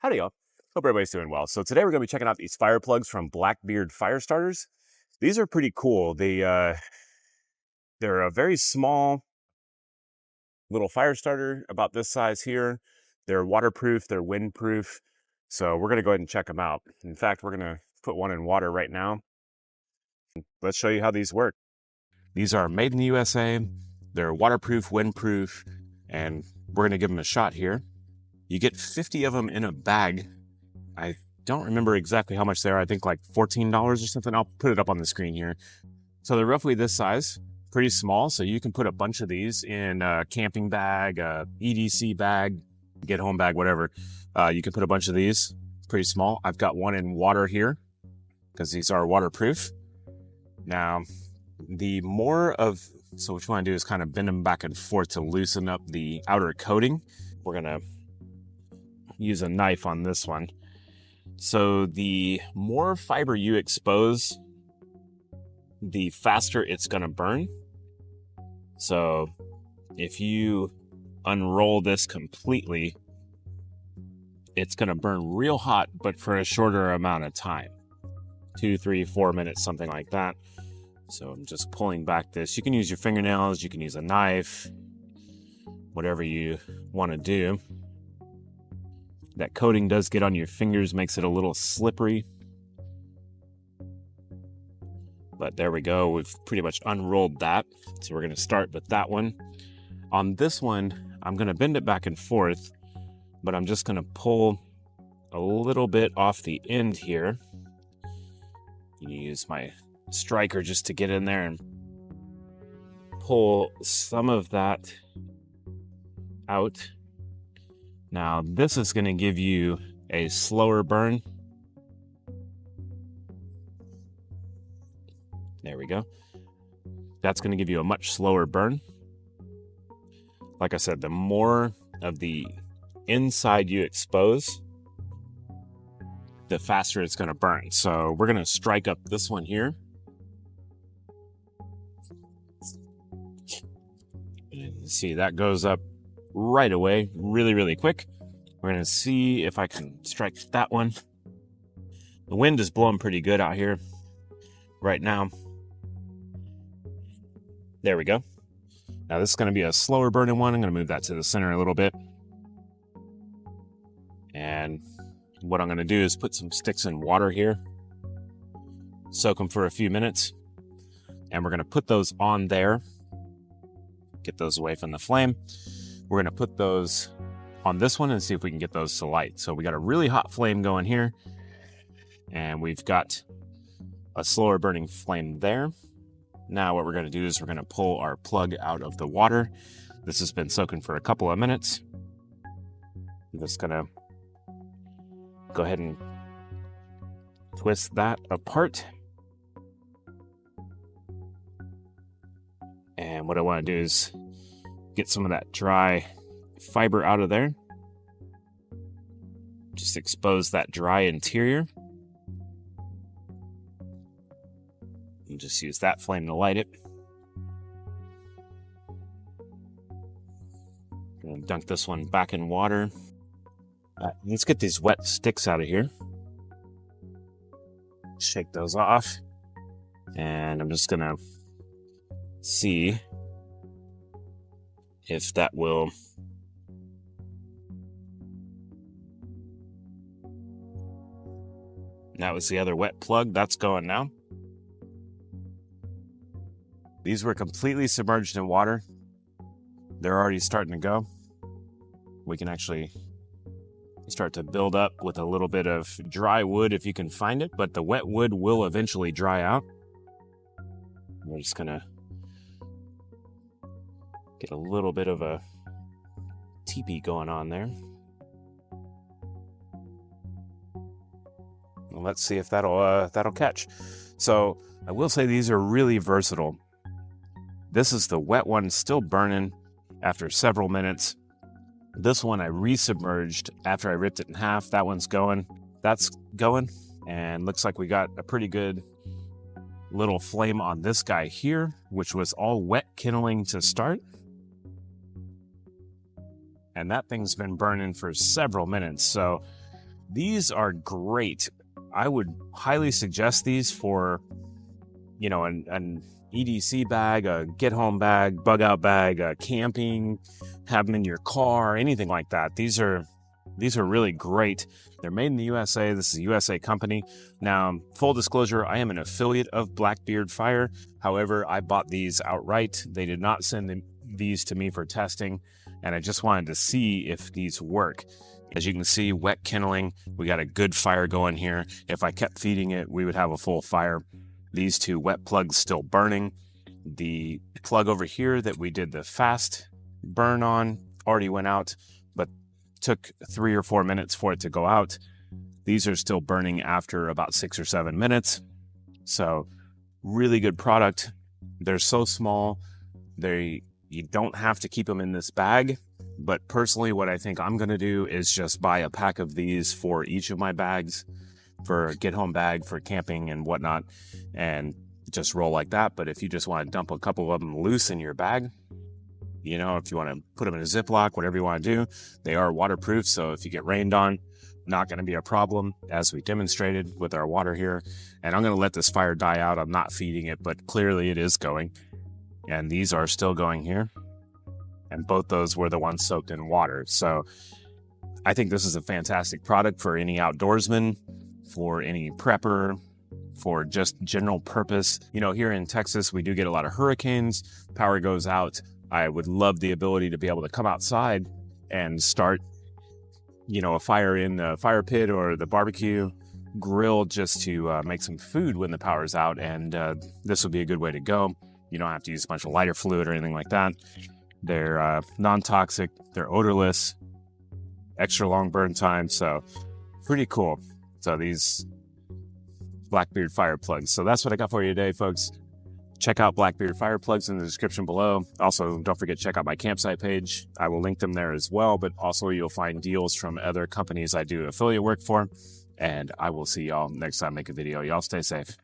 Howdy y'all. Hope everybody's doing well. So today we're going to be checking out these fire plugs from Blackbeard fire starters. These are pretty cool. They're a very small little fire starter about this size here. They're waterproof, they're windproof. So we're going to go ahead and check them out. In fact, we're going to put one in water right now. Let's show you how these work. These are made in the USA. They're waterproof, windproof, and we're going to give them a shot here. You get 50 of them in a bag. I don't remember exactly how much they are. I think like $14 or something. I'll put it up on the screen here. So they're roughly this size, pretty small. So you can put a bunch of these in a camping bag, a EDC bag, get home bag, whatever. You can put a bunch of these, pretty small. I've got one in water here because these are waterproof. Now, so what you want to do is kind of bend them back and forth to loosen up the outer coating. We're going to use a knife on this one. So the more fiber you expose, the faster it's going to burn. So if you unroll this completely, it's going to burn real hot, but for a shorter amount of time. 2, 3, 4 minutes, something like that. So I'm just pulling back this. You can use your fingernails, you can use a knife, whatever you want to do. That coating does get on your fingers, makes it a little slippery. But there we go. We've pretty much unrolled that. So we're going to start with that one. On this one, I'm going to bend it back and forth, but I'm just going to pull a little bit off the end here. You use my striker just to get in there and pull some of that out. Now, this is going to give you a slower burn. There we go. That's going to give you a much slower burn. Like I said, the more of the inside you expose, the faster it's going to burn. So we're going to strike up this one here. And see, that goes up right away, really quick. We're going to see if I can strike that one. The wind is blowing pretty good out here right now. There we go. Now this is going to be a slower burning one. I'm going to move that to the center a little bit. And what I'm going to do is put some sticks in water here, soak them for a few minutes, and we're going to put those on there. Get those away from the flame. We're going to put those on this one and see if we can get those to light. So we got a really hot flame going here, and we've got a slower burning flame there. Now what we're going to do is we're going to pull our plug out of the water. This has been soaking for a couple of minutes. I'm just going to go ahead and twist that apart. And what I want to do is get some of that dry fiber out of there. Just expose that dry interior. And just use that flame to light it. I'm going to dunk this one back in water. Let's get these wet sticks out of here. Shake those off. And I'm just going to see if that will that was the other wet plug. That's going now. These were completely submerged in water. They're already starting to go. We can actually start to build up with a little bit of dry wood if you can find it, but the wet wood will eventually dry out. We're just gonna get a little bit of a teepee going on there. Well, let's see if that'll catch. So I will say these are really versatile. This is the wet one, still burning after several minutes. This one I resubmerged after I ripped it in half. That one's going. That's going. And looks like we got a pretty good little flame on this guy here, which was all wet kindling to start. And that thing's been burning for several minutes. So These are great. I would highly suggest these for, you know, an EDC bag, a get home bag, bug out bag, camping, have them in your car, anything like that. These are really great. They're made in the USA. This is a USA company. Now, full disclosure, I am an affiliate of Blackbeard Fire. However, I bought these outright. They did not send these to me for testing, and I just wanted to see if these work. As you can see, wet kindling, we got a good fire going here. If I kept feeding it, we would have a full fire. These two wet plugs still burning. The plug over here that we did the fast burn on already went out, but took 3 or 4 minutes for it to go out. These are still burning after about 6 or 7 minutes. So really good product. They're so small. You don't have to keep them in this bag. But personally, what I think I'm going to do is just buy a pack of these for each of my bags, for a get home bag, for camping and whatnot, and just roll like that. But if you just want to dump a couple of them loose in your bag, you know, if you want to put them in a Ziploc, whatever you want to do, they are waterproof. So if you get rained on, not going to be a problem, as we demonstrated with our water here. And I'm going to let this fire die out. I'm not feeding it, but clearly it is going. And these are still going here. And both those were the ones soaked in water. So I think this is a fantastic product for any outdoorsman, for any prepper, for just general purpose. You know, here in Texas, we do get a lot of hurricanes. Power goes out. I would love the ability to be able to come outside and start, you know, a fire in the fire pit or the barbecue grill just to make some food when the power's out. And this would be a good way to go. You don't have to use a bunch of lighter fluid or anything like that. They're non-toxic, they're odorless, extra long burn time, so pretty cool. So these Blackbeard fire plugs. So that's what I got for you today, folks. Check out Blackbeard fire plugs in the description below. Also, don't forget to check out my campsite page. I will link them there as well, but also you'll find deals from other companies I do affiliate work for. And I will see y'all next time I make a video. Y'all stay safe.